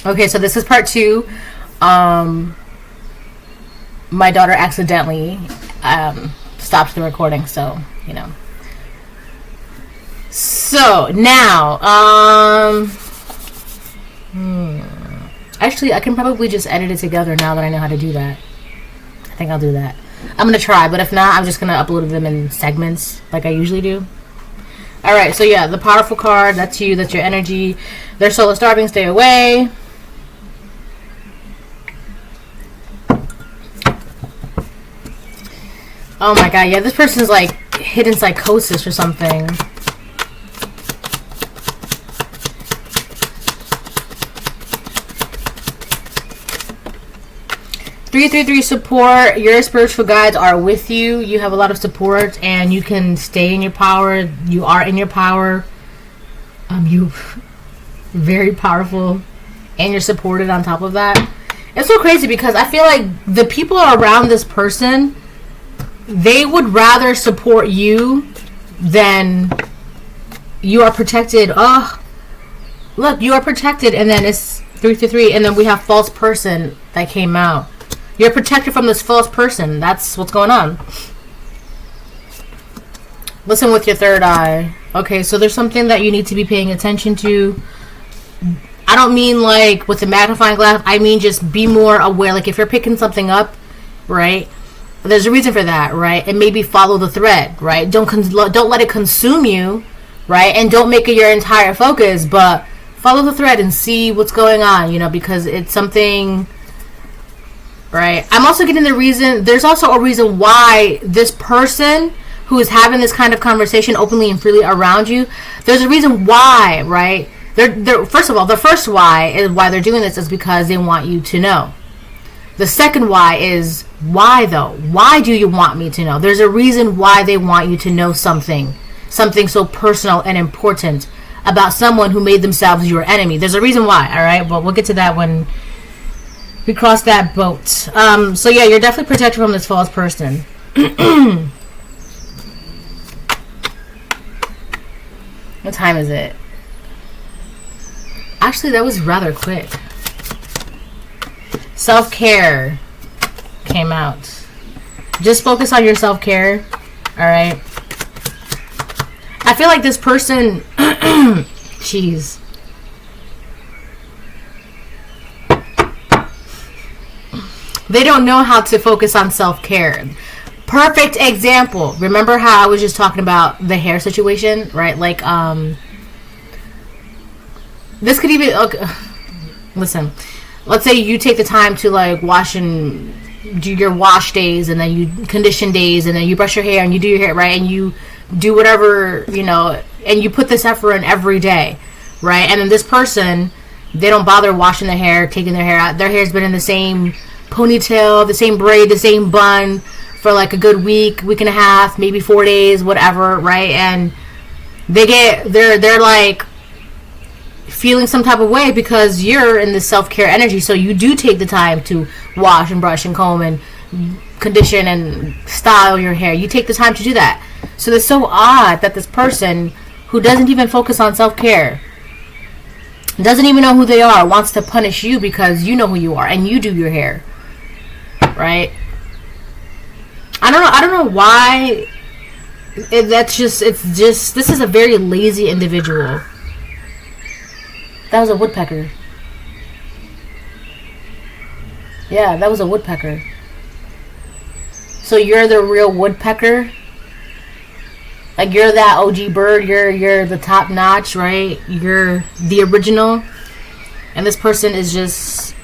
Okay, so this is part 2. My daughter accidentally stopped the recording, so you know. So now, actually, I can probably just edit it together now that I know how to do that. I think I'll do that. I'm gonna try, but if not, I'm just gonna upload them in segments like I usually do. Alright, so yeah, the powerful card, that's you, that's your energy. They're solar starving, stay away. Oh my god, yeah, this person's like hidden psychosis or something. Three support. Your spiritual guides are with you. You have a lot of support and you can stay in your power. You are in your power. You very powerful and you're supported on top of that. It's so crazy because I feel like the people around this person, they would rather support you than you are protected. Oh, look, you are protected, and then it's 3, and then we have false person that came out. You're protected from this false person. That's what's going on. Listen with your third eye. Okay, so there's something that you need to be paying attention to. I don't mean like with the magnifying glass. I mean just be more aware. Like if you're picking something up, right? There's a reason for that, right? And maybe follow the thread, right? Don't let it consume you, right? And don't make it your entire focus, but follow the thread and see what's going on, you know, because it's something, right? I'm also getting the reason. There's also a reason why this person who is having this kind of conversation openly and freely around you, there's a reason why, right? They're first of all, the first why is why they're doing this is because they want you to know. The second why is why though? Why do you want me to know? There's a reason why they want you to know something so personal and important about someone who made themselves your enemy. There's a reason why, all right? But we'll get to that when we cross that boat. So yeah, you're definitely protected from this false person. What time is it? Actually, that was rather quick. Self-care came out. Just focus on your self-care. Alright. I feel like this person jeez. They don't know how to focus on self-care. Perfect example. Remember how I was just talking about the hair situation, right? Like this could even listen. Let's say you take the time to like wash and do your wash days, and then you condition days, and then you brush your hair and you do your hair, right? And you do whatever, you know, and you put this effort in every day, right? And then this person, they don't bother washing their hair, taking their hair out. Their hair's been in the same ponytail, the same braid, the same bun for like a good week and a half, maybe 4 days, whatever, right? And they're like feeling some type of way because you're in the self-care energy, so you do take the time to wash and brush and comb and condition and style your hair. You take the time to do that. So it's so odd that this person who doesn't even focus on self-care, doesn't even know who they are, wants to punish you because you know who you are and you do your hair, right? I don't know why. This is a very lazy individual. That was a woodpecker. Yeah, that was a woodpecker. So you're the real woodpecker? Like you're that OG bird, you're the top notch, right? You're the original. And this person is just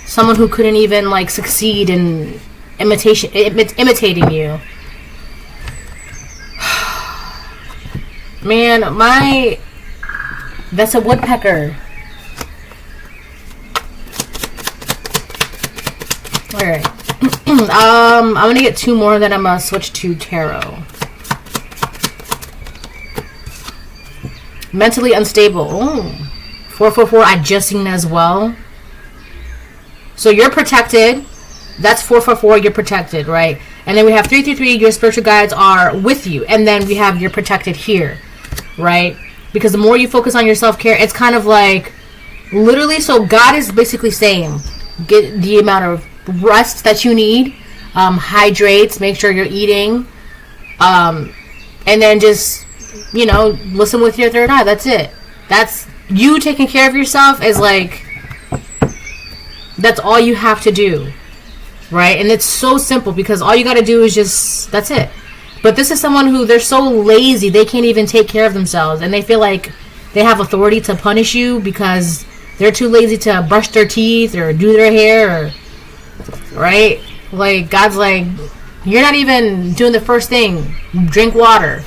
someone who couldn't even like succeed in imitating you. Man, that's a woodpecker. Alright. I'm gonna get 2 more, then I'm gonna switch to tarot. Mentally unstable. Oh. 444, I just seen as well. So you're protected. That's 444, you're protected, right? And then we have 333, your spiritual guides are with you. And then we have you're protected here, right? Because the more you focus on your self-care, it's kind of like, literally, so God is basically saying, get the amount of rest that you need, hydrate, make sure you're eating, and then just, you know, listen with your third eye. That's it. That's, you taking care of yourself is like, that's all you have to do, right? And it's so simple, because all you got to do is just, that's it. But this is someone who, they're so lazy, they can't even take care of themselves. And they feel like they have authority to punish you because they're too lazy to brush their teeth or do their hair. Or, right? Like, God's like, you're not even doing the first thing. Drink water.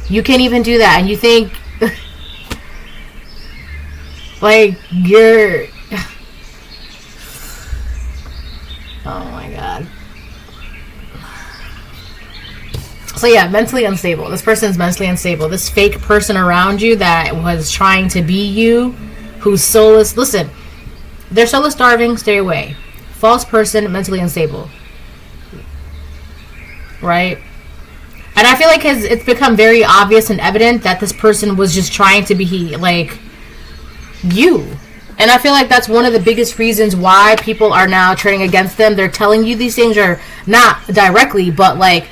You can't even do that. And you think, like, you're... Oh my God. So yeah, mentally unstable. This person's mentally unstable. This fake person around you that was trying to be you, who's soulless. Listen, they're soulless starving, stay away. False person, mentally unstable. Right? And I feel like it's become very obvious and evident that this person was just trying to be like you. And I feel like that's one of the biggest reasons why people are now turning against them. They're telling you these things, or not directly, but like,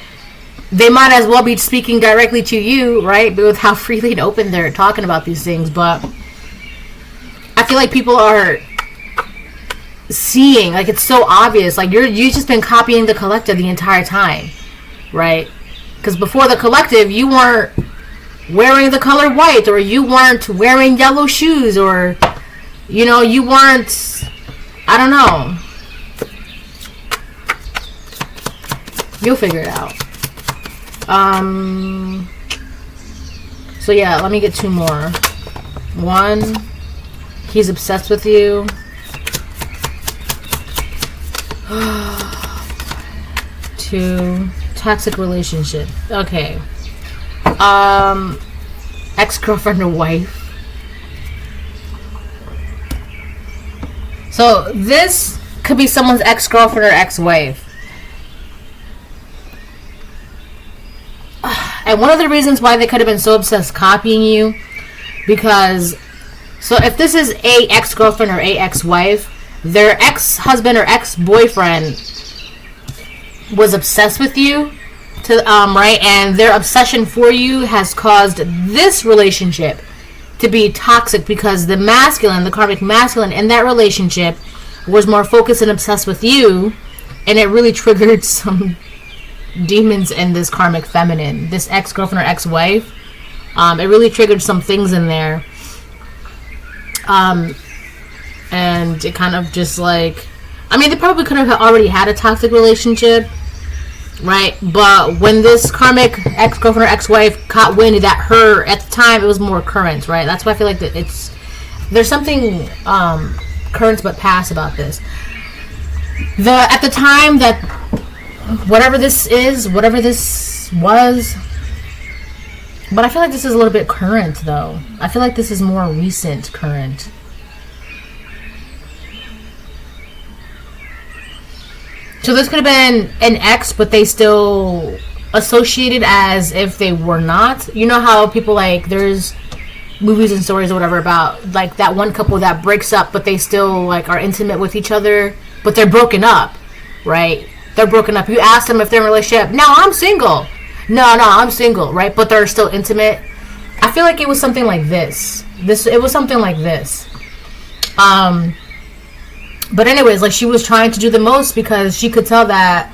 they might as well be speaking directly to you, right? With how freely and open they're talking about these things. But I feel like people are seeing, like, it's so obvious. Like, you've just been copying the collective the entire time, right? Because before the collective, you weren't wearing the color white, or you weren't wearing yellow shoes, or, you know, you weren't, I don't know. You'll figure it out. So yeah, let me get two more. One, he's obsessed with you. Two, toxic relationship. Okay. Ex-girlfriend or wife. So this could be someone's ex-girlfriend or ex-wife. And one of the reasons why they could have been so obsessed copying you, because, so if this is a ex-girlfriend or a ex-wife, their ex-husband or ex-boyfriend was obsessed with you, right? And their obsession for you has caused this relationship to be toxic, because the masculine, the karmic masculine in that relationship was more focused and obsessed with you, and it really triggered some demons in this karmic feminine, this ex-girlfriend or ex-wife. It really triggered some things in there, and it kind of just like, I mean, they probably could have already had a toxic relationship, right? But when this karmic ex-girlfriend or ex-wife caught wind that her, at the time, it was more current, right? That's why I feel like that there's something current but past about this. At the time that whatever this was, but I feel like this is a little bit current, though. I feel like this is more recent current. So this could have been an ex, but they still associated as if they were not. You know how people, like, there's movies and stories or whatever about, like, that one couple that breaks up, but they still, like, are intimate with each other, but they're broken up, right? They're broken up. You ask them if they're in a relationship. No, I'm single. No, I'm single, right? But they're still intimate. I feel like it was something like this. It was something like this. But anyways, like, she was trying to do the most because she could tell that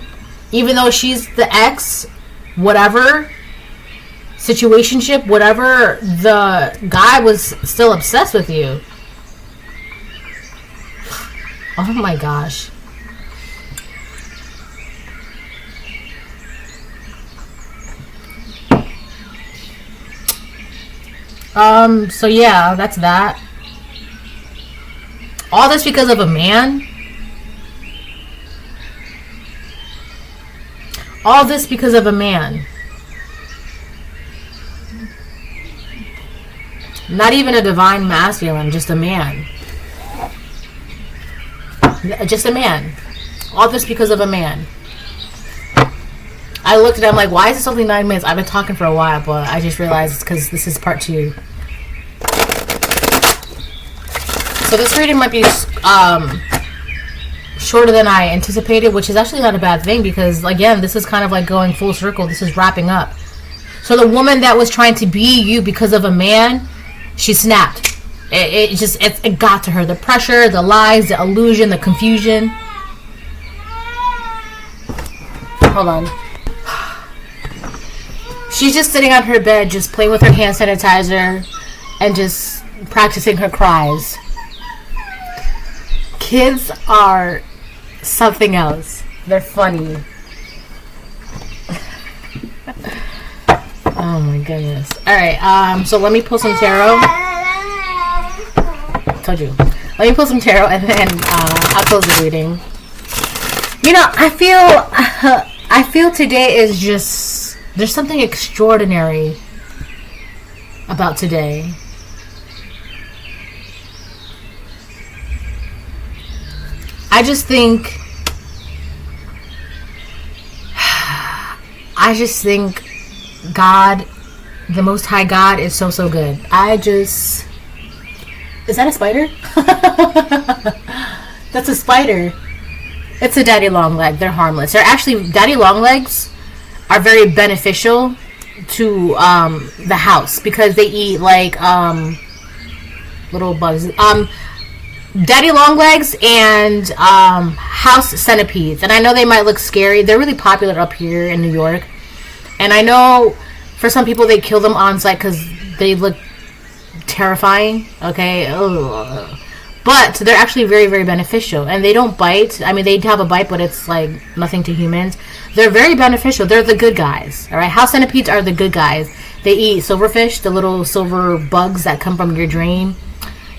even though she's the ex, whatever, situationship, whatever, the guy was still obsessed with you. Oh my gosh. So yeah, that's that. All this because of a man. All this because of a man. Not even a divine masculine, just a man. Just a man. All this because of a man. I looked at him like, why is this only 9 minutes? I've been talking for a while, but I just realized it's because this is part 2. So this reading might be shorter than I anticipated, which is actually not a bad thing because, again, this is kind of like going full circle. This is wrapping up. So the woman that was trying to be you because of a man, she snapped. It got to her. The pressure, the lies, the illusion, the confusion. Hold on. She's just sitting on her bed, just playing with her hand sanitizer and just practicing her cries. Kids are something else. They're funny. Oh my goodness. Alright, so let me pull some tarot. Told you. Let me pull some tarot and then I'll close the reading. You know, I feel today is just, there's something extraordinary about today. I just think God, the Most High God, is so good. Is that a spider? That's a spider. It's a daddy long leg. They're harmless. They're actually, daddy long legs are very beneficial to the house because they eat like little bugs. Daddy long legs and house centipedes. And I know they might look scary. They're really popular up here in New York. And I know for some people they kill them on site because they look terrifying. Okay. Ugh. But they're actually very, very beneficial. And they don't bite. I mean, they have a bite, but it's like nothing to humans. They're very beneficial. They're the good guys. All right. House centipedes are the good guys. They eat silverfish, the little silver bugs that come from your drain.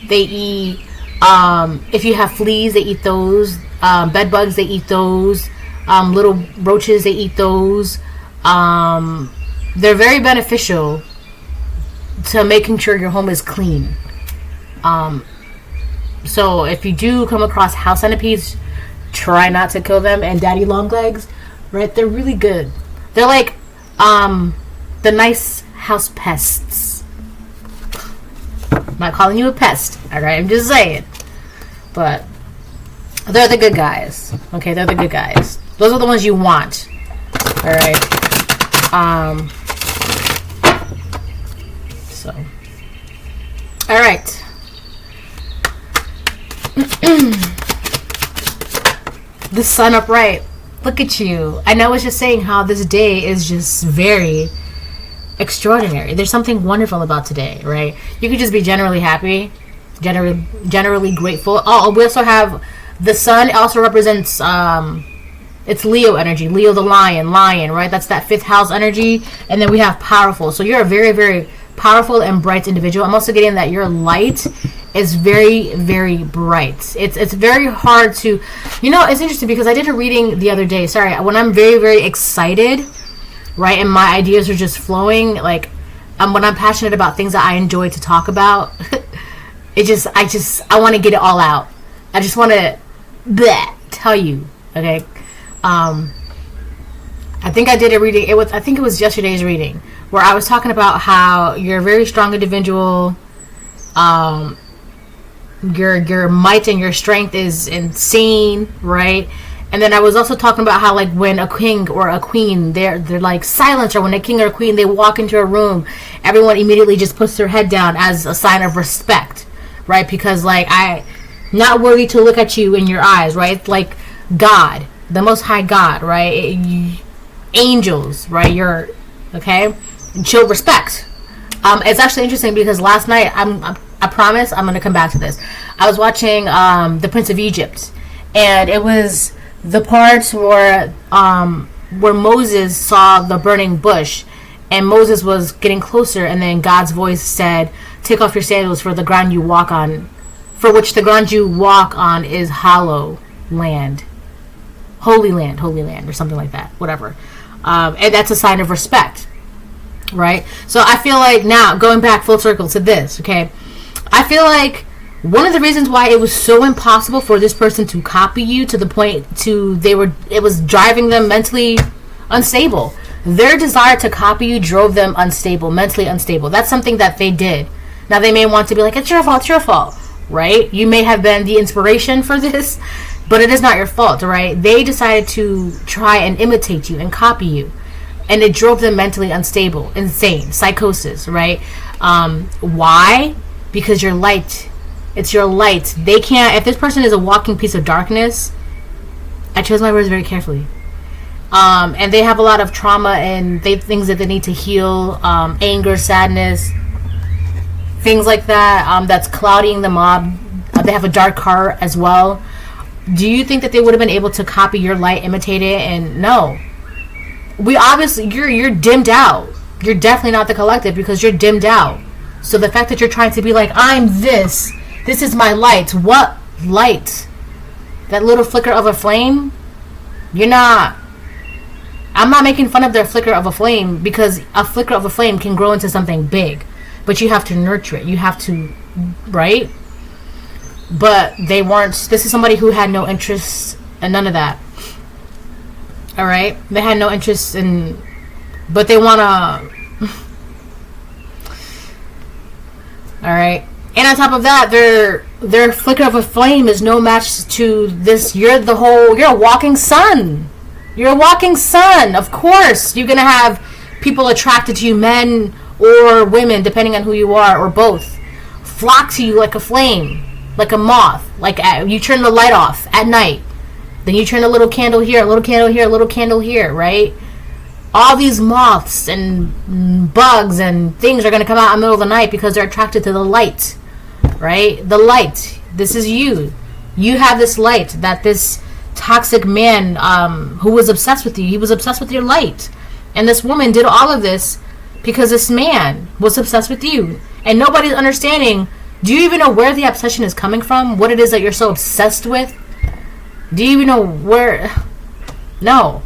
They eat, if you have fleas, they eat those. Bed bugs, they eat those. Little roaches, they eat those. They're very beneficial to making sure your home is clean. So if you do come across house centipedes, try not to kill them. And daddy long legs, right? They're really good. They're like the nice house pests. I'm not calling you a pest, alright? I'm just saying. But they're the good guys. Okay, they're the good guys. Those are the ones you want. Alright. So. Alright. The sun upright. Look at you. I know I was just saying how this day is just very extraordinary. There's something wonderful about today, right? You could just be generally happy, generally grateful. Oh, we also have the sun. It also represents it's Leo energy. Leo the lion, right? That's that 5th house energy. And then we have powerful. So you're a very, very powerful and bright individual. I'm also getting that your light is very, very bright. It's very hard to, it's interesting because I did a reading the other day. Sorry, when I'm very, very excited, right, and my ideas are just flowing, like when I'm passionate about things that I enjoy to talk about, I want to get it all out. I just want to tell you, okay. I think I did a reading. I think it was yesterday's reading where I was talking about how you're a very strong individual. Your might and your strength is insane, right? And then I was also talking about how, like, when a king or a queen, they're like silence, or when a king or a queen, they walk into a room, everyone immediately just puts their head down as a sign of respect, right? Because, like, I not worthy to look at you in your eyes, right? Like God, the Most High God, right? Angels, right? You're okay. Show respect. It's actually interesting because last night I promise I'm going to come back to this. I was watching The Prince of Egypt, and it was the part where Moses saw the burning bush, and Moses was getting closer, and then God's voice said, "Take off your sandals, for the ground you walk on, for which the ground you walk on is hollow land, holy land, or something like that, whatever." And that's a sign of respect, right? So I feel like now going back full circle to this, okay? I feel like one of the reasons why it was so impossible for this person to copy you to the point it was driving them mentally unstable. Their desire to copy you drove them unstable, mentally unstable. That's something that they did. Now they may want to be like, it's your fault. right? You may have been the inspiration for this, but it is not your fault, right? They decided to try and imitate you and copy you, and it drove them mentally unstable, insane, psychosis, right? Why? Because your light. It's your light. They can't. If this person is a walking piece of darkness, I chose my words very carefully. And they have a lot of trauma and things that they need to heal, anger, sadness, things like that. That's clouding them up. They have a dark heart as well. Do you think that they would have been able to copy your light, imitate it? And no. We obviously, you're dimmed out. You're definitely not the collective because you're dimmed out. So the fact that you're trying to be like, I'm this is my light. What light? That little flicker of a flame? You're not. I'm not making fun of their flicker of a flame, because a flicker of a flame can grow into something big, but you have to nurture it. You have to, right? But they weren't. This is somebody who had no interest in none of that. All right, they had no interest in, but they wanna. All right, and on top of that, their flicker of a flame is no match to this. You're a walking sun. You're a walking sun. Of course, you're gonna have people attracted to you, men or women, depending on who you are, or both, flock to you like a flame, like a moth. Like you turn the light off at night, then you turn a little candle here, a little candle here, a little candle here, right? All these moths and bugs and things are gonna come out in the middle of the night because they're attracted to the light, right? The light. This is you. You have this light that this toxic man who was obsessed with you, he was obsessed with your light. And this woman did all of this because this man was obsessed with you. And nobody's understanding, do you even know where the obsession is coming from? What it is that you're so obsessed with? Do you even know where? No.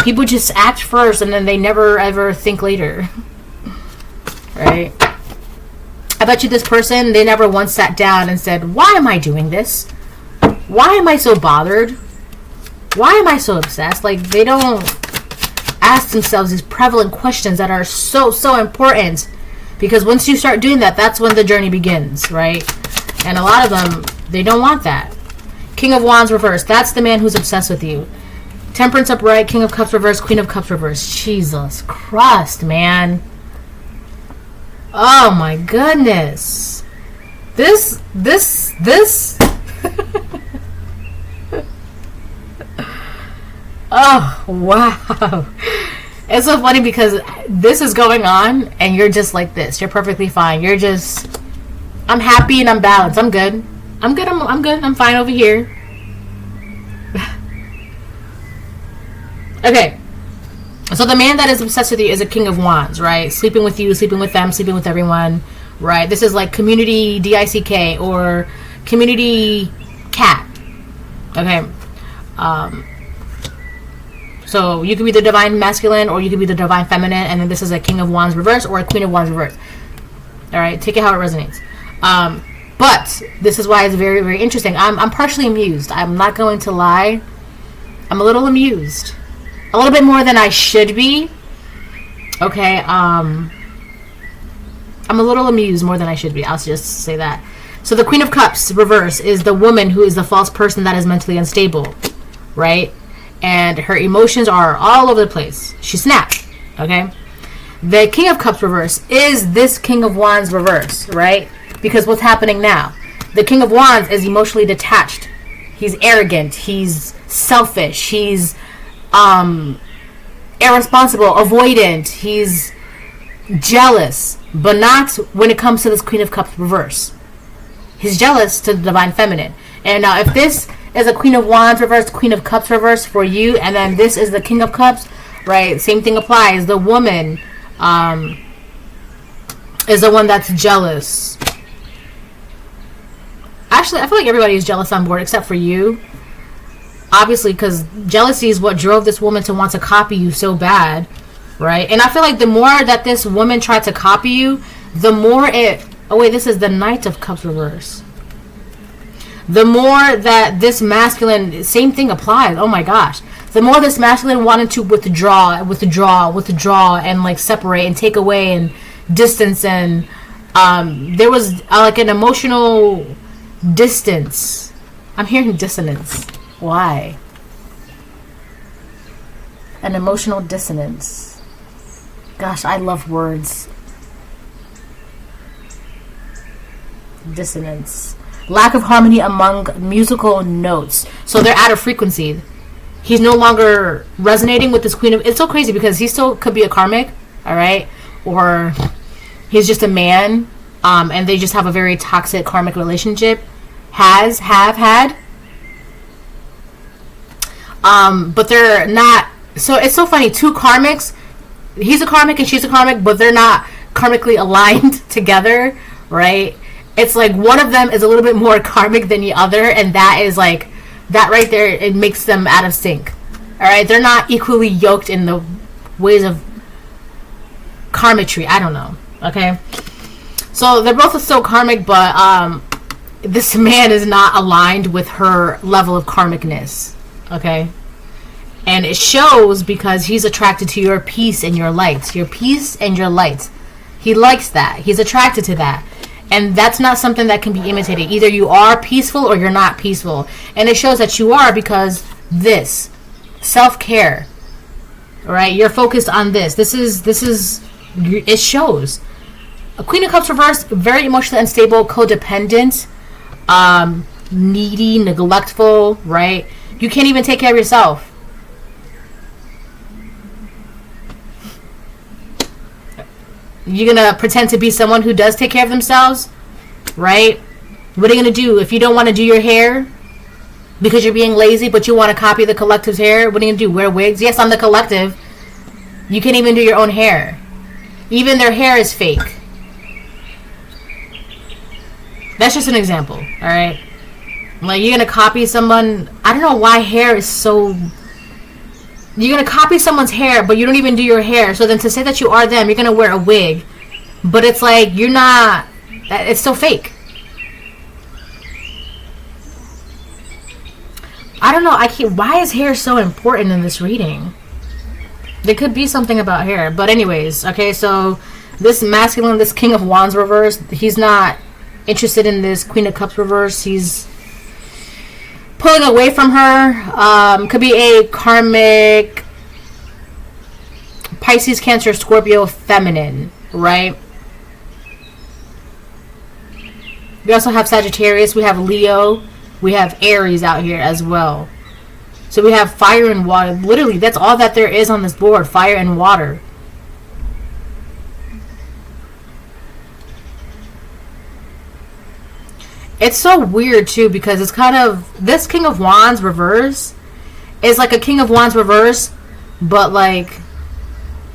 People just act first and then they never ever think later. Right? I bet you this person, they never once sat down and said, why am I doing this? Why am I so bothered? Why am I so obsessed? Like, they don't ask themselves these prevalent questions that are so important. Because once you start doing that, that's when the journey begins, right? And a lot of them, they don't want that. King of Wands reversed. That's the man who's obsessed with you. Temperance upright, King of Cups reversed, Queen of Cups reversed. Jesus Christ, man. Oh my goodness. This. Oh, wow. It's so funny because this is going on and you're just like this. You're perfectly fine. You're just, I'm happy and I'm balanced. I'm good. I'm good. I'm fine over here. Okay. So the man that is obsessed with you is a King of Wands, right? Sleeping with you, sleeping with them, sleeping with everyone, right? This is like community DICK or community cat. Okay. So you could be the divine masculine or you could be the divine feminine, and then this is a King of Wands reverse or a Queen of Wands reverse. All right, take it how it resonates. But this is why it's very, very interesting. I'm partially amused. I'm not going to lie. I'm a little amused. A little bit more than I should be. Okay, I'm a little amused more than I should be. I'll just say that. So the Queen of Cups reverse is the woman who is the false person that is mentally unstable, right? And her emotions are all over the place. She snapped, okay? The King of Cups reverse is this King of Wands reverse, right? Because what's happening now? The King of Wands is emotionally detached. He's arrogant. He's selfish. He's irresponsible, avoidant. He's jealous, but not when it comes to this Queen of Cups reverse. He's jealous to the divine feminine. And now if this is a Queen of Wands reverse, Queen of Cups reverse for you, and then this is the King of Cups, right? Same thing applies. The woman is the one that's jealous. Actually, I feel like everybody is jealous on board except for you. Obviously, because jealousy is what drove this woman to want to copy you so bad, right? And I feel like the more that this woman tried to copy you, the more it... Oh, wait, this is the Knight of Cups reverse. The more that this masculine... Same thing applies. Oh, my gosh. The more this masculine wanted to withdraw, and, like, separate and take away and distance, and there was, like, an emotional Distance. I'm hearing dissonance. Why? An emotional dissonance. Gosh, I love words. Dissonance. Lack of harmony among musical notes. So they're out of frequency. He's no longer resonating with this queen of... It's so crazy because he still could be a karmic, all right? Or he's just a man, and they just have a very toxic karmic relationship. Have had. But they're not... So it's so funny. Two karmics. He's a karmic and she's a karmic, but they're not karmically aligned together, right? It's like one of them is a little bit more karmic than the other, and that is like... That right there, it makes them out of sync. Alright? They're not equally yoked in the ways of karmatry. I don't know. Okay? So they're both still karmic, but this man is not aligned with her level of karmicness. Okay? And it shows because he's attracted to your peace and your light. Your peace and your light. He likes that. He's attracted to that. And that's not something that can be imitated. Either you are peaceful or you're not peaceful. And it shows that you are because this. Self-care. Alright? You're focused on this. This is... It shows. A Queen of Cups reversed, very emotionally unstable, codependent, needy, neglectful, right? You can't even take care of yourself. You're gonna pretend to be someone who does take care of themselves, right? What are you gonna do if you don't want to do your hair because you're being lazy, but you want to copy the collective's hair? What are you gonna do? Wear wigs? Yes, I'm the collective. You can't even do your own hair. Even their hair is fake. That's just an example, all right? Like, you're gonna copy someone. I don't know why hair is so... You're going to copy someone's hair, but you don't even do your hair. So then to say that you are them, you're going to wear a wig. But it's like, you're not... It's still fake. I don't know. Why is hair so important in this reading? There could be something about hair. But anyways, okay, so this masculine, this King of Wands reverse, he's not interested in this Queen of Cups reverse. He's pulling away from her. Could be a karmic Pisces, Cancer, Scorpio, feminine, right? We also have Sagittarius, we have Leo, we have Aries out here as well. So we have fire and water. Literally, that's all that there is on this board, fire and water. It's so weird too because it's kind of... This King of Wands reverse is like a King of Wands reverse, but like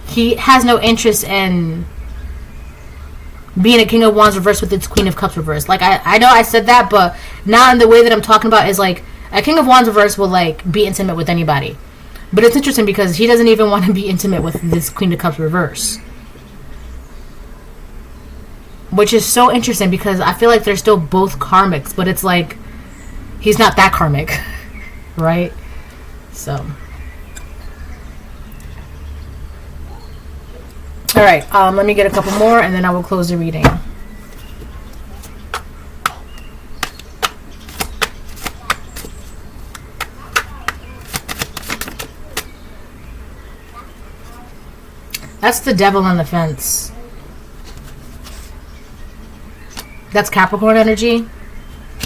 he has no interest in being a King of Wands reverse with its Queen of Cups reverse. Like I know I said that, but now in the way that I'm talking about is like a King of Wands reverse will like be intimate with anybody. But it's interesting because he doesn't even want to be intimate with this Queen of Cups reverse. Which is so interesting because I feel like they're still both karmics, but it's like he's not that karmic, right? So, all right. Let me get a couple more, and then I will close the reading. That's the Devil on the fence. That's Capricorn energy.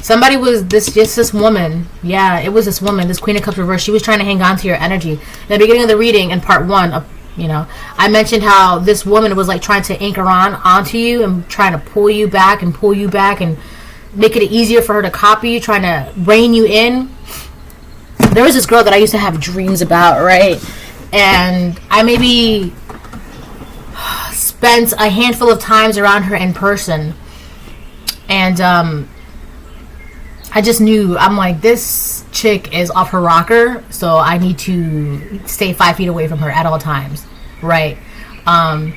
Somebody was this woman. Yeah, it was this woman, this Queen of Cups reverse. She was trying to hang on to your energy. In the beginning of the reading, in part 1, you know, I mentioned how this woman was like trying to anchor onto you and trying to pull you back and make it easier for her to copy you, trying to rein you in. There was this girl that I used to have dreams about, right? And I maybe spent a handful of times around her in person. And I just knew, I'm like, this chick is off her rocker, so I need to stay 5 feet away from her at all times, right? And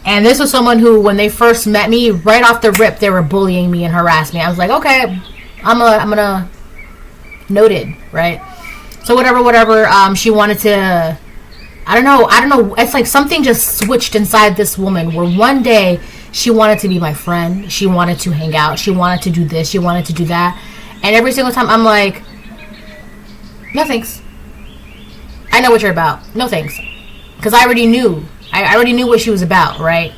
this was someone who, when they first met me, right off the rip, they were bullying me and harassing me. I was like, okay, I'm gonna noted, right? So whatever. She wanted to, I don't know. It's like something just switched inside this woman, where one day She wanted to be my friend. She wanted to hang out. She wanted to do this. She wanted to do that. And every single time I'm like, no thanks. I know what you're about. No thanks. Because I already knew. I already knew what she was about, right?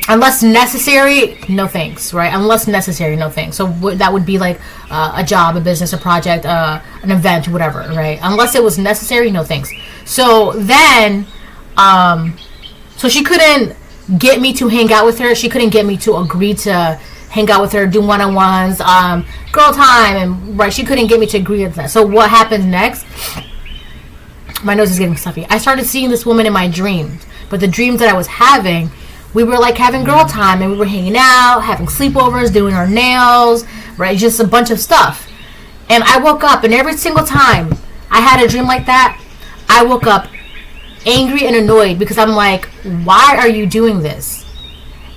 Unless necessary, no thanks, right? Unless necessary, no thanks. So that would be like a job, a business, a project, an event, whatever, right? Unless it was necessary, no thanks. So then, so she couldn't get me to hang out with her. She couldn't get me to agree to hang out with her, do one-on-ones, girl time, and right, she couldn't get me to agree with that. So what happened next? My nose is getting stuffy. I started seeing this woman in my dreams, but the dreams that I was having, we were like having girl time, and we were hanging out, having sleepovers, doing our nails, right, just a bunch of stuff. And I woke up, and every single time I had a dream like that, I woke up angry and annoyed, because I'm like, why are you doing this?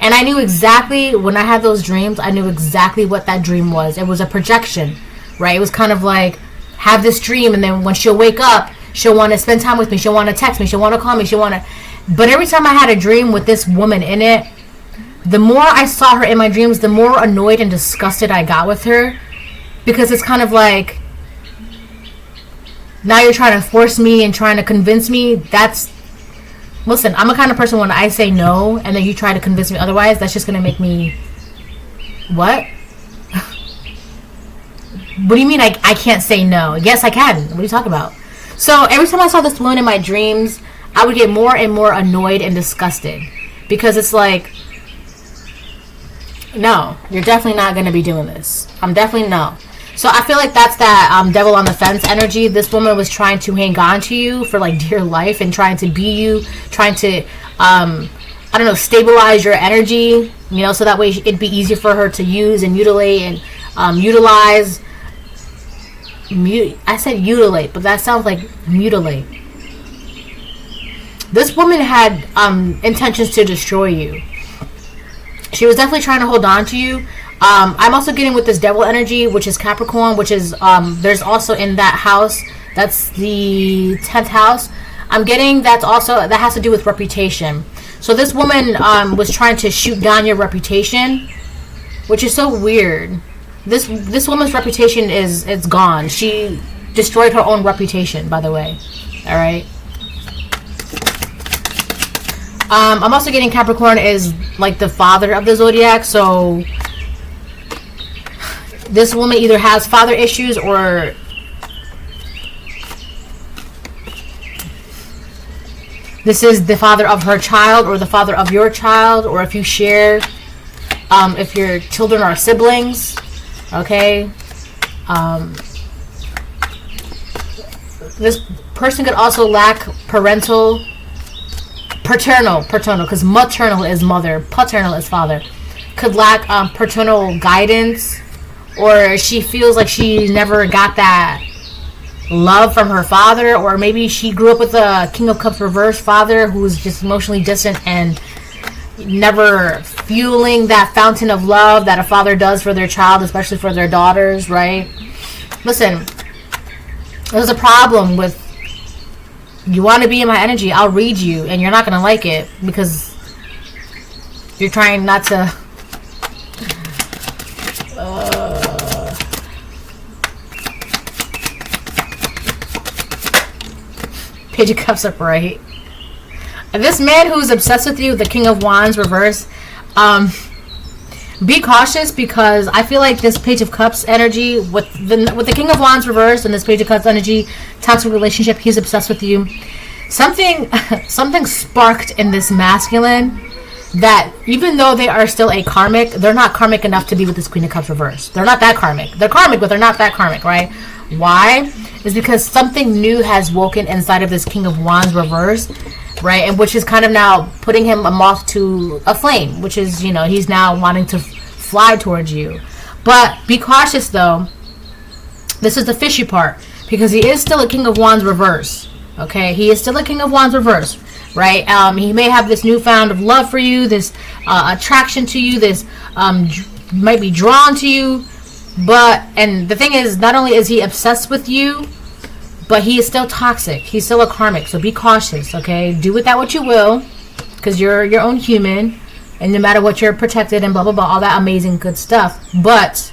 And I knew exactly, when I had those dreams, I knew exactly what that dream was. It was a projection, right? It was kind of like, have this dream, and then when she'll wake up, she'll want to spend time with me, she'll want to text me, she'll want to call me, she'll want to... But every time I had a dream with this woman in it, the more I saw her in my dreams, the more annoyed and disgusted I got with her. Because it's kind of like, now you're trying to force me and trying to convince me. Listen, I'm a kind of person, when I say no and then you try to convince me otherwise, that's just going to make me... What? What do you mean I can't say no? Yes, I can. What are you talking about? So every time I saw this woman in my dreams, I would get more and more annoyed and disgusted. Because it's like, no, you're definitely not going to be doing this. I'm definitely no. So I feel like that's that devil on the fence energy. This woman was trying to hang on to you for like dear life, and trying to be you, trying to, I don't know, stabilize your energy, you know, so that way it'd be easier for her to use and mutilate and utilize. I said mutilate, but that sounds like mutilate. This woman had intentions to destroy you. She was definitely trying to hold on to you. I'm also getting with this devil energy, which is Capricorn, which is, there's also in that house, that's the 10th house. I'm getting that has to do with reputation. So this woman was trying to shoot down your reputation, which is so weird. This woman's reputation it's gone. She destroyed her own reputation, by the way. All right. I'm also getting Capricorn is like the father of the zodiac, so this woman either has father issues, or this is the father of her child, or the father of your child, or if you share, if your children are siblings, okay. This person could also lack paternal, because maternal is mother, paternal is father. Could lack paternal guidance, or she feels like she never got that love from her father, or maybe she grew up with a King of Cups reverse father who's just emotionally distant and never fueling that fountain of love that a father does for their child, especially for their daughters, right? Listen, there's a problem with, you want to be in my energy, I'll read you, and you're not going to like it because you're trying not to... Page of Cups upright. And this man who's obsessed with you, the King of Wands reverse, be cautious, because I feel like this Page of Cups energy with the King of Wands reverse and this Page of Cups energy, toxic relationship, he's obsessed with you. Something sparked in this masculine that even though they are still a karmic, they're not karmic enough to be with this Queen of Cups reverse. They're not that karmic. They're karmic, but they're not that karmic, right? Why? Is because something new has woken inside of this King of Wands reverse, right? And which is kind of now putting him a moth to a flame, which is, you know, he's now wanting to fly towards you. But be cautious, though. This is the fishy part, because he is still a King of Wands reverse. Okay, he is still a King of Wands reverse, right? He may have this newfound of love for you, this attraction to you, this might be drawn to you. But, and the thing is, not only is he obsessed with you, but he is still toxic. He's still a karmic, so be cautious, okay? Do with that what you will, because you're your own human, and no matter what, you're protected and blah blah blah, all that amazing good stuff. But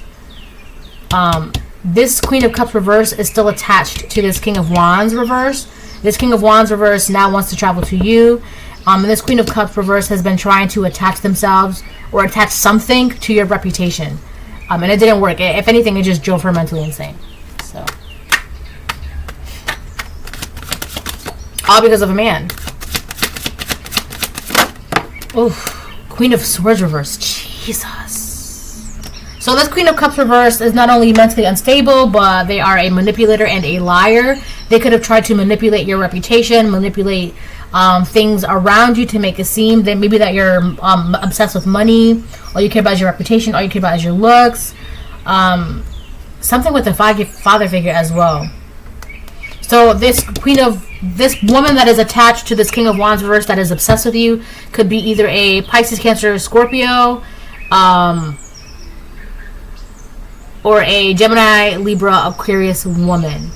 this Queen of Cups reverse is still attached to this King of Wands reverse. This King of Wands reverse now wants to travel to you. And this Queen of Cups reverse has been trying to attach themselves or attach something to your reputation. And it didn't work. If anything, it just drove her mentally insane. So, all because of a man. Oof. Queen of Swords reverse. Jesus. So this Queen of Cups reverse is not only mentally unstable, but they are a manipulator and a liar. They could have tried to manipulate your reputation, manipulate things around you to make it seem that maybe that you're obsessed with money. All you care about is your reputation. All you care about is your looks. Something with the father figure as well. So this woman that is attached to this King of Wands reverse that is obsessed with you could be either a Pisces, Cancer, Scorpio, or a Gemini, Libra, Aquarius woman.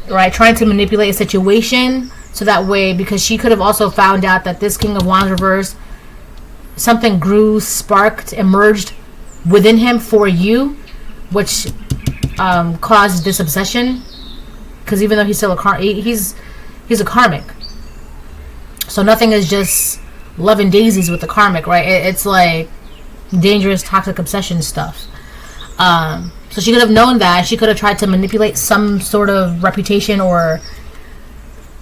Right? Trying to manipulate a situation so that way, because she could have also found out that this King of Wands reverse, something grew, sparked, emerged within him for you, which caused this obsession. Because even though he's still he's a karmic, so nothing is just love and daisies with the karmic, right? It's like dangerous, toxic obsession stuff. So she could have known that. She could have tried to manipulate some sort of reputation or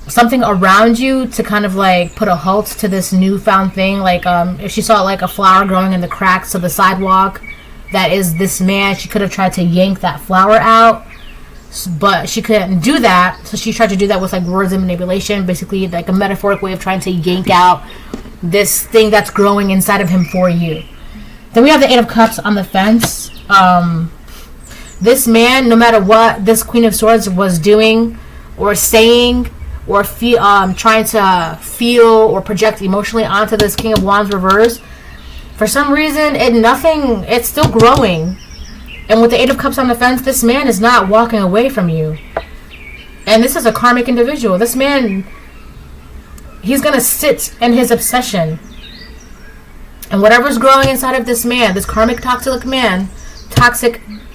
something around you to kind of like put a halt to this newfound thing. Like if she saw like a flower growing in the cracks of the sidewalk that is this man, she could have tried to yank that flower out, but she couldn't do that. So she tried to do that with like words and manipulation, basically like a metaphoric way of trying to yank out this thing that's growing inside of him for you. Then we have the Eight of Cups on the fence. This man, no matter what this Queen of Swords was doing or saying or trying to feel or project emotionally onto this King of Wands reverse, for some reason it's still growing. And with the Eight of Cups on the fence, this man is not walking away from you. And this is a karmic individual. This man, he's gonna sit in his obsession, and whatever's growing inside of this man, this karmic toxic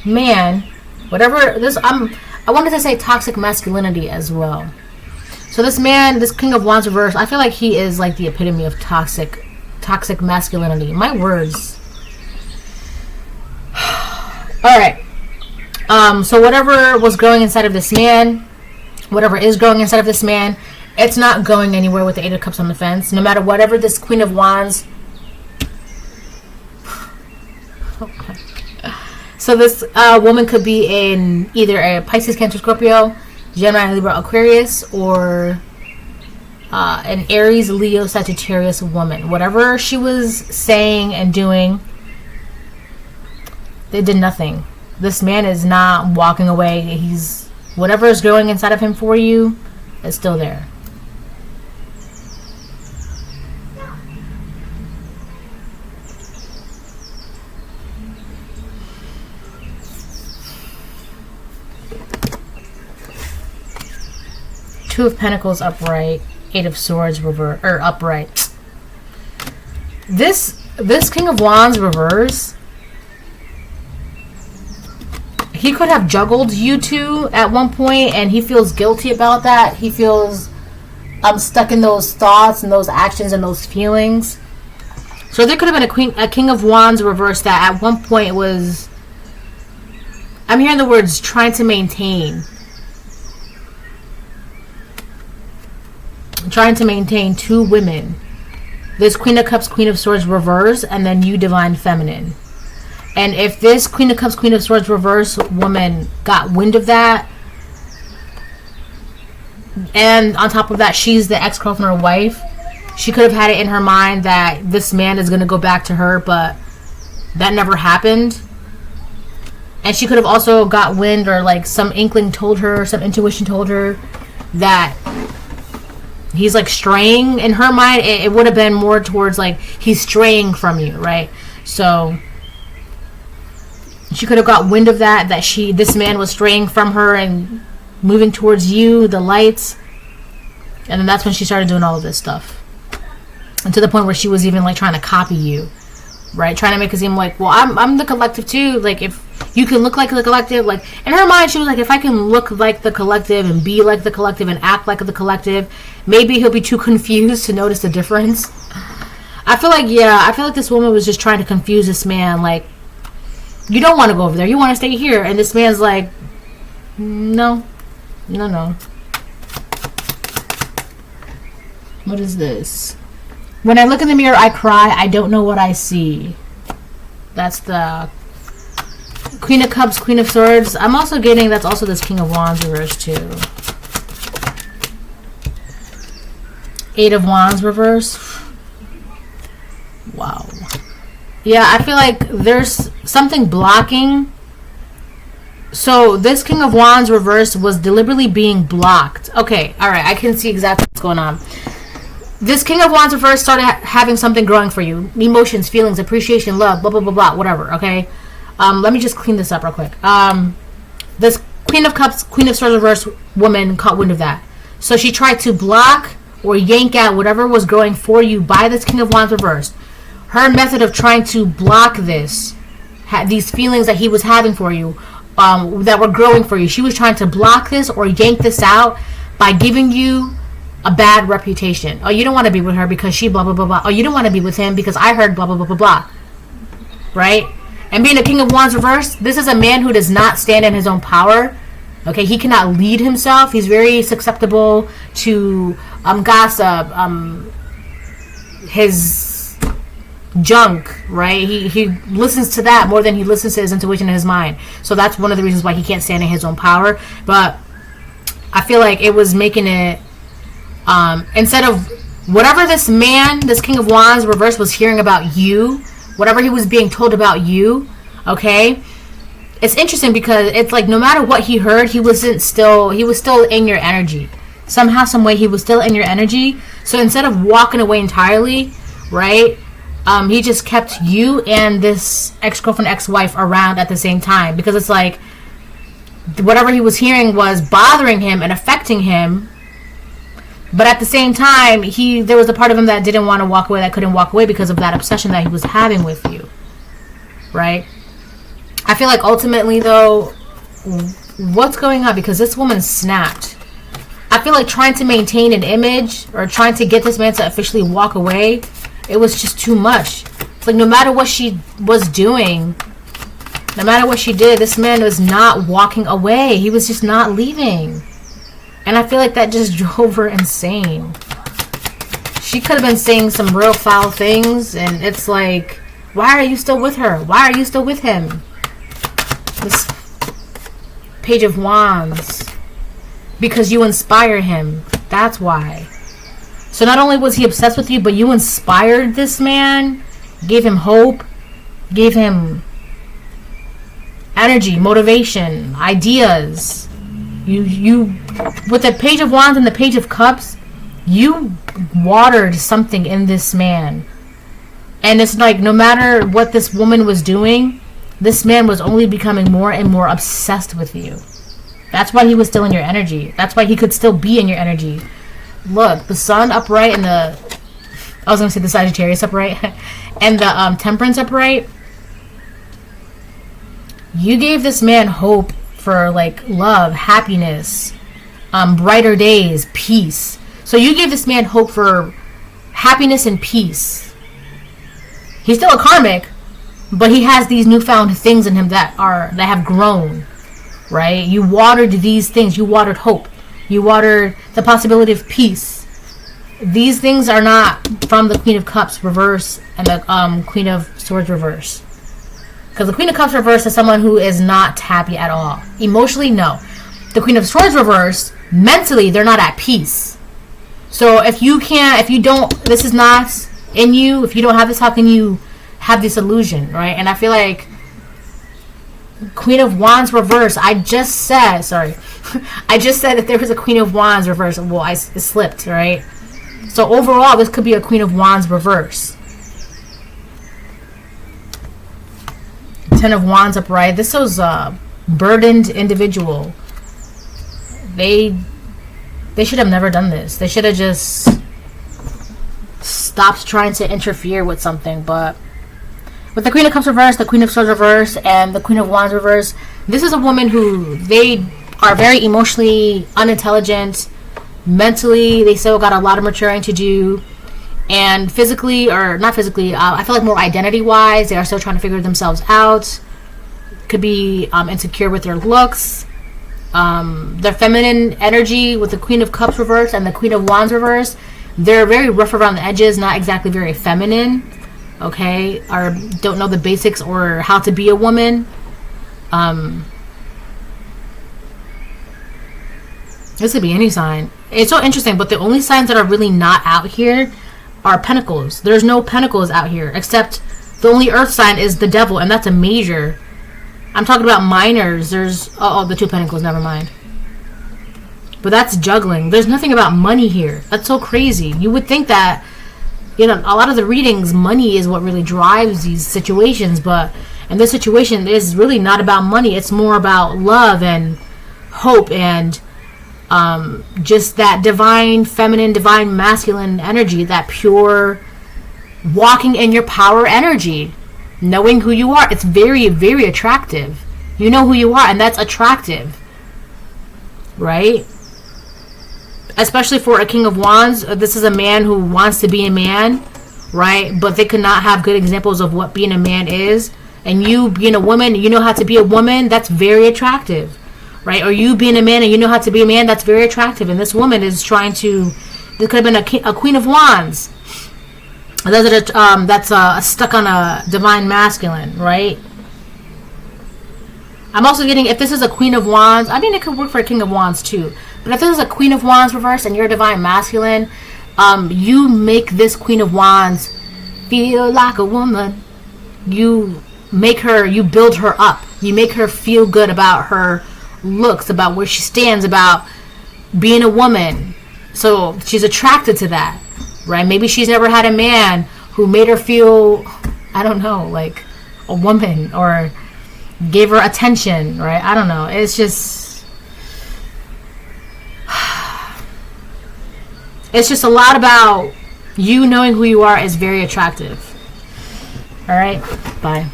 man, whatever this, I wanted to say toxic masculinity as well. So this man, this King of Wands reverse, I feel like he is like the epitome of toxic masculinity. My words. All right. So whatever was growing inside of this man, whatever is growing inside of this man, it's not going anywhere with the Eight of Cups on the fence. No matter whatever this Queen of Wands. So this woman could be in either a Pisces, Cancer, Scorpio, Gemini, Libra, Aquarius, or an Aries, Leo, Sagittarius woman. Whatever she was saying and doing, they did nothing. This man is not walking away. Whatever is growing inside of him for you is still there. Two of Pentacles upright, Eight of Swords reverse or upright. This King of Wands reverse, he could have juggled you two at one point, and he feels guilty about that. He feels stuck in those thoughts and those actions and those feelings. So there could have been a King of Wands reverse that at one point was, I'm hearing the words trying to maintain two women. This Queen of Cups, Queen of Swords reverse, and then you Divine Feminine. And if this Queen of Cups, Queen of Swords reverse woman got wind of that, and on top of that she's the ex-girlfriend or wife, she could have had it in her mind that this man is going to go back to her, but that never happened. And she could have also got wind, or like some inkling told her, some intuition told her that he's like straying. In her mind, it would have been more towards like he's straying from you, right? So she could have got wind of that this man was straying from her and moving towards you, the lights, and then that's when she started doing all of this stuff. and to the point where she was even like trying to copy you, right? Trying to make it seem like, well, I'm the collective too. Like, if you can look like the collective, like in her mind, she was like, if I can look like the collective and be like the collective and act like the collective, maybe he'll be too confused to notice the difference. I feel like this woman was just trying to confuse this man. Like, you don't want to go over there, you want to stay here, and this man's like, no. What is this? When I look in the mirror, I cry. I don't know what I see. That's the Queen of Cups, Queen of Swords. I'm also getting that's also this King of Wands reverse too. Eight of Wands reverse. Wow. Yeah, I feel like there's something blocking. So this King of Wands reverse was deliberately being blocked. Okay, all right. I can see exactly what's going on. This King of Wands reverse started having something growing for you. Emotions, feelings, appreciation, love, blah, blah, blah, blah, whatever, okay? Let me just clean this up real quick. This Queen of Cups, Queen of Swords reverse woman caught wind of that. So she tried to block or yank out whatever was growing for you by this King of Wands reverse. Her method of trying to block this, these feelings that he was having for you, that were growing for you. She was trying to block this or yank this out by giving you a bad reputation. Oh, you don't want to be with her because she blah, blah, blah, blah. Oh, you don't want to be with him because I heard blah, blah, blah, blah, blah. Right? And being a King of Wands reverse, this is a man who does not stand in his own power. Okay, he cannot lead himself. He's very susceptible to gossip, his junk, right? He listens to that more than he listens to his intuition in his mind. So that's one of the reasons why he can't stand in his own power. But I feel like it was making it instead of whatever this man, this King of Wands reverse was hearing about you, whatever he was being told about you, okay? It's interesting because it's like no matter what he heard, he was still in your energy. Somehow, some way, he was still in your energy. So instead of walking away entirely, right, he just kept you and this ex-girlfriend, ex-wife around at the same time. Because it's like whatever he was hearing was bothering him and affecting him. But at the same time, there was a part of him that didn't want to walk away, that couldn't walk away because of that obsession that he was having with you. Right? I feel like ultimately, though, what's going on? Because this woman snapped. I feel like trying to maintain an image or trying to get this man to officially walk away, it was just too much. It's like no matter what she was doing, no matter what she did, this man was not walking away. He was just not leaving. And I feel like that just drove her insane. She could have been saying some real foul things, and it's like, why are you still with her? Why are you still with him? This Page of Wands. Because you inspire him. That's why. So not only was he obsessed with you, but you inspired this man, gave him hope, gave him energy, motivation, ideas. You with the Page of Wands and the Page of Cups, you watered something in this man. And it's like no matter what this woman was doing, this man was only becoming more and more obsessed with you. That's why he was still in your energy. That's why he could still be in your energy. Look, the Sun upright and I was going to say the Sagittarius upright and the Temperance upright. You gave this man hope for like love, happiness, brighter days, peace. So you gave this man hope for happiness and peace. He's still a karmic, but he has these newfound things in him that have grown, right? You watered these things. You watered hope. You watered the possibility of peace. These things are not from the Queen of Cups reverse and the Queen of Swords reverse. Because the Queen of Cups reverse is someone who is not happy at all. Emotionally, no. The Queen of Swords reverse, mentally, they're not at peace. So if you don't, this is not in you, if you don't have this, how can you have this illusion, right? And I feel like Queen of Wands reverse, I just said that there was a Queen of Wands reverse. Well, it slipped, right? So overall, this could be a Queen of Wands reverse. Ten of Wands upright. This was a burdened individual. They should have never done this. They should have just stops trying to interfere with something. But with the Queen of Cups reversed, the Queen of Swords reversed, and the Queen of Wands reversed, this is a woman who, they are very emotionally unintelligent. Mentally, they still got a lot of maturing to do. And physically, or not physically, I feel like more identity-wise, they are still trying to figure themselves out. Could be insecure with their looks. Their feminine energy with the Queen of Cups reversed and the Queen of Wands reversed, they're very rough around the edges, not exactly very feminine. Okay? Or don't know the basics or how to be a woman. This could be any sign. It's so interesting, but the only signs that are really not out here are Pentacles. There's no Pentacles out here, except the only Earth sign is the Devil, and that's a major. I'm talking about minors. There's the 2 Pentacles, never mind. But that's juggling. There's nothing about money here. That's so crazy. You would think that, you know, a lot of the readings, money is what really drives these situations, but in this situation, it's really not about money. It's more about love and hope and just that divine feminine, divine masculine energy, that pure walking in your power energy, knowing who you are. It's very, very attractive. You know who you are, and that's attractive, right? Especially for a King of Wands. This is a man who wants to be a man, right? But they could not have good examples of what being a man is. And you being a woman, you know how to be a woman, that's very attractive. Right? Or you being a man and you know how to be a man, that's very attractive. And this woman is trying to, this could have been a Queen of Wands. That's stuck on a divine masculine, right? I'm also getting, if this is a Queen of Wands, I mean, it could work for a King of Wands too. But if this is a Queen of Wands reversed and you're a divine masculine, you make this Queen of Wands feel like a woman. You make her, you build her up. You make her feel good about her looks, about where she stands, about being a woman. So she's attracted to that, right? Maybe she's never had a man who made her feel, I don't know, like a woman, or gave her attention, right? I don't know. It's just a lot about you knowing who you are is very attractive. All right, bye.